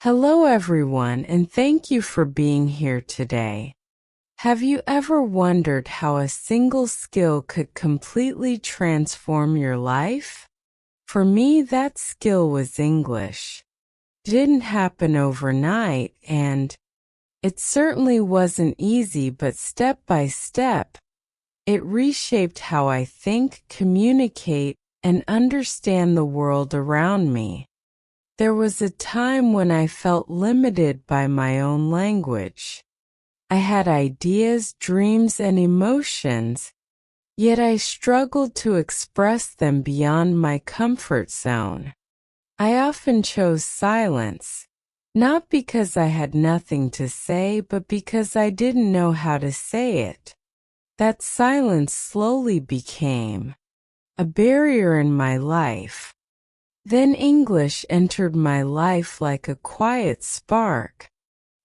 Hello everyone, and thank you for being here today. Have you ever wondered how a single skill could completely transform your life? For me, that skill was English. It didn't happen overnight, and it certainly wasn't easy, but step by step, it reshaped how I think, communicate, and understand the world around me. There was a time when I felt limited by my own language. I had ideas, dreams, and emotions, yet I struggled to express them beyond my comfort zone. I often chose silence, not because I had nothing to say, but because I didn't know how to say it. That silence slowly became a barrier in my life. Then English entered my life like a quiet spark.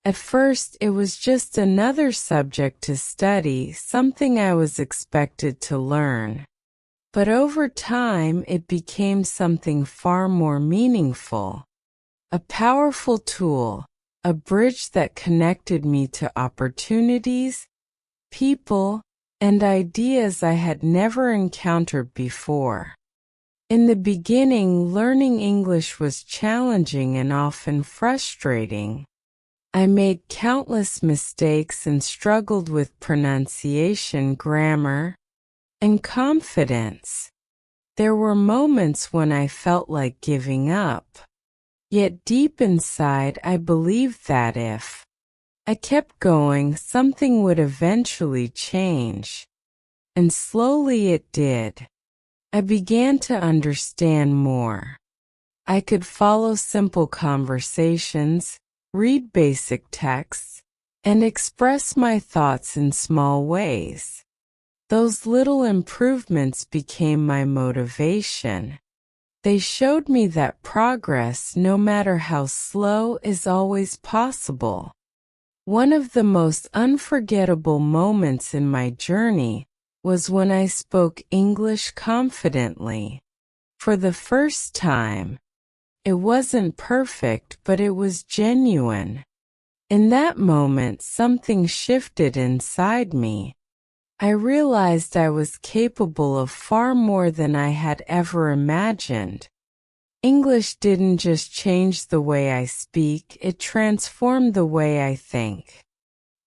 At first, it was just another subject to study, something I was expected to learn. But over time, it became something far more meaningful. A powerful tool, a bridge that connected me to opportunities, people, and ideas I had never encountered before. In the beginning, learning English was challenging and often frustrating. I made countless mistakes and struggled with pronunciation, grammar, and confidence. There were moments when I felt like giving up. Yet deep inside, I believed that if I kept going, something would eventually change. And slowly it did. I began to understand more. I could follow simple conversations, read basic texts, and express my thoughts in small ways. Those little improvements became my motivation. They showed me that progress, no matter how slow, is always possible. One of the most unforgettable moments in my journey was when I spoke English confidently. For the first time, it wasn't perfect, but it was genuine. In that moment, something shifted inside me. I realized I was capable of far more than I had ever imagined. English didn't just change the way I speak, it transformed the way I think.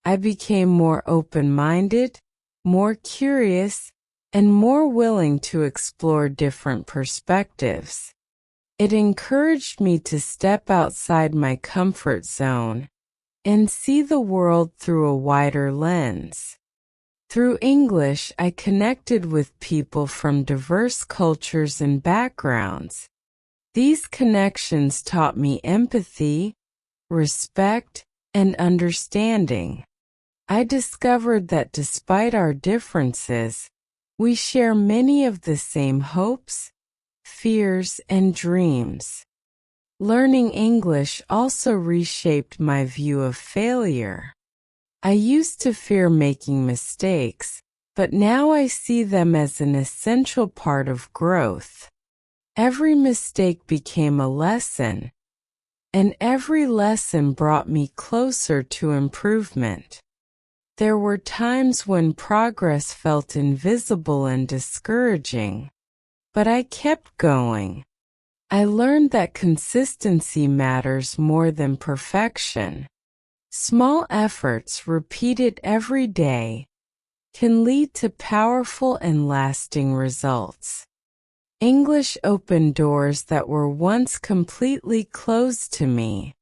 I became more open-minded, more curious, and more willing to explore different perspectives. It encouraged me to step outside my comfort zone and see the world through a wider lens. Through English, I connected with people from diverse cultures and backgrounds. These connections taught me empathy, respect, and understanding. I discovered that despite our differences, we share many of the same hopes, fears, and dreams. Learning English also reshaped my view of failure. I used to fear making mistakes, but now I see them as an essential part of growth. Every mistake became a lesson, and every lesson brought me closer to improvement. There were times when progress felt invisible and discouraging, but I kept going. I learned that consistency matters more than perfection. Small efforts repeated every day can lead to powerful and lasting results. English opened doors that were once completely closed to me.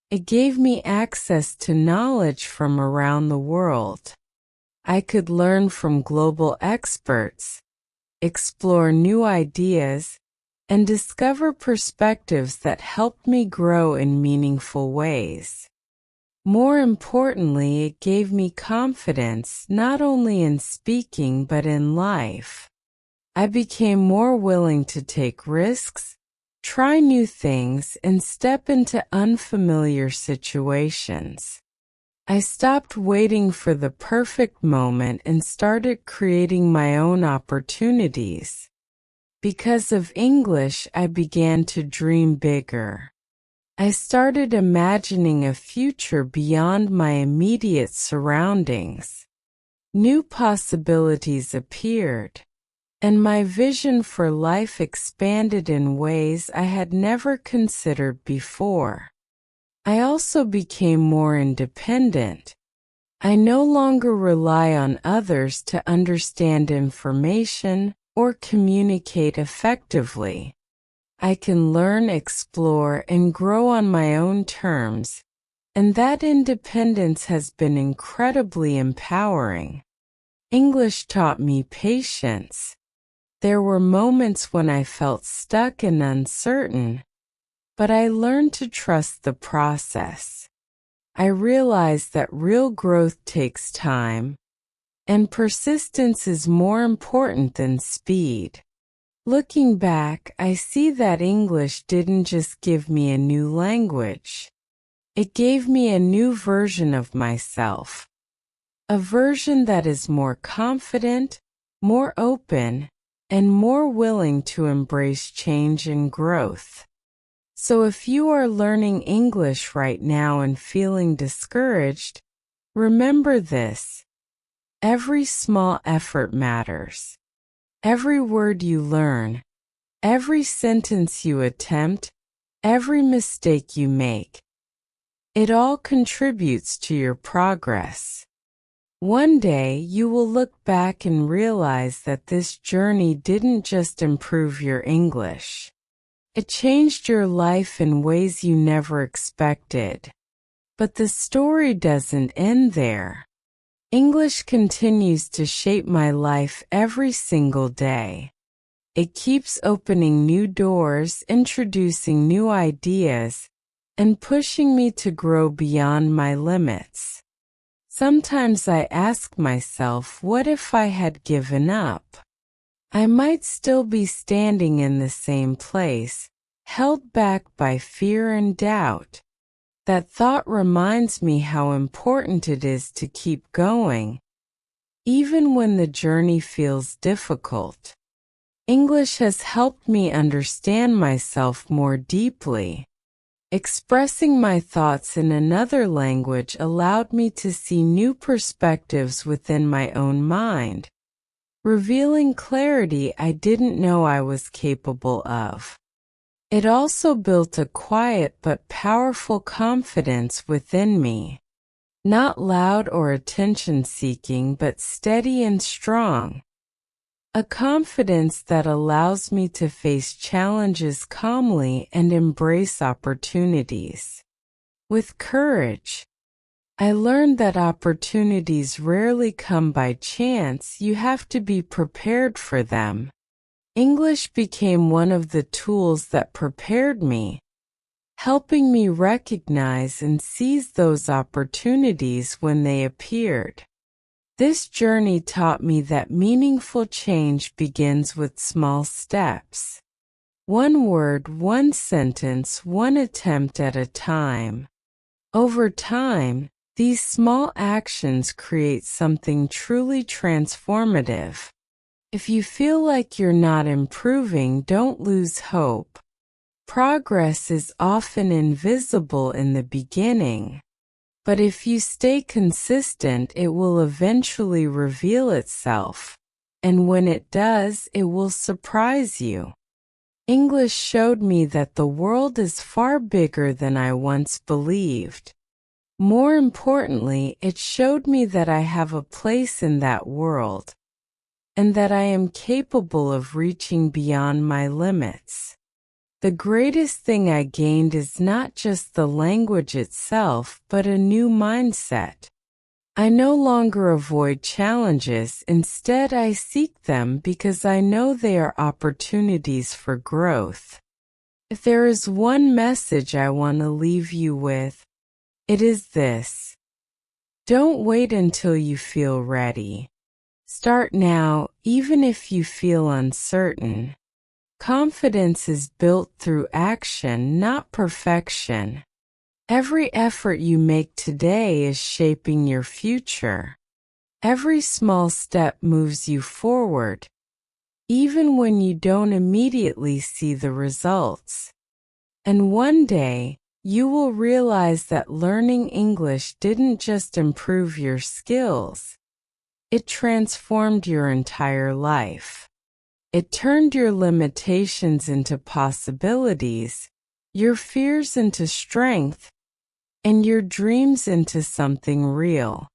It gave me access to knowledge from around the world. I could learn from global experts, explore new ideas, and discover perspectives that helped me grow in meaningful ways. More importantly, it gave me confidence not only in speaking but in life. I became more willing to take risks, try new things, and step into unfamiliar situations. I stopped waiting for the perfect moment and started creating my own opportunities. Because of English, I began to dream bigger. I started imagining a future beyond my immediate surroundings. New possibilities appeared, and my vision for life expanded in ways I had never considered before. I also became more independent. I no longer rely on others to understand information or communicate effectively. I can learn, explore, and grow on my own terms, and that independence has been incredibly empowering. English taught me patience. There were moments when I felt stuck and uncertain, but I learned to trust the process. I realized that real growth takes time, and persistence is more important than speed. Looking back, I see that English didn't just give me a new language. It gave me a new version of myself. A version that is more confident, more open, and more willing to embrace change and growth. So if you are learning English right now and feeling discouraged, remember this: every small effort matters. Every word you learn, every sentence you attempt, every mistake you make, it all contributes to your progress. One day you will look back and realize that this journey didn't just improve your English. It changed your life in ways you never expected. But the story doesn't end there. English continues to shape my life every single day. It keeps opening new doors, introducing new ideas, and pushing me to grow beyond my limits. Sometimes I ask myself, what if I had given up? I might still be standing in the same place, held back by fear and doubt. That thought reminds me how important it is to keep going, even when the journey feels difficult. English has helped me understand myself more deeply. Expressing my thoughts in another language allowed me to see new perspectives within my own mind, revealing clarity I didn't know I was capable of. It also built a quiet but powerful confidence within me, not loud or attention-seeking but steady and strong. A confidence that allows me to face challenges calmly and embrace opportunities with courage. I learned that opportunities rarely come by chance. You have to be prepared for them. English became one of the tools that prepared me, helping me recognize and seize those opportunities when they appeared. This journey taught me that meaningful change begins with small steps. One word, one sentence, one attempt at a time. Over time, these small actions create something truly transformative. If you feel like you're not improving, don't lose hope. Progress is often invisible in the beginning, but if you stay consistent, it will eventually reveal itself, and when it does, it will surprise you. English showed me that the world is far bigger than I once believed. More importantly, it showed me that I have a place in that world, and that I am capable of reaching beyond my limits. The greatest thing I gained is not just the language itself, but a new mindset. I no longer avoid challenges, instead I seek them because I know they are opportunities for growth. If there is one message I want to leave you with, it is this: don't wait until you feel ready. Start now, even if you feel uncertain. Confidence is built through action, not perfection. Every effort you make today is shaping your future. Every small step moves you forward, even when you don't immediately see the results. And one day, you will realize that learning English didn't just improve your skills, it transformed your entire life. It turned your limitations into possibilities, your fears into strength, and your dreams into something real.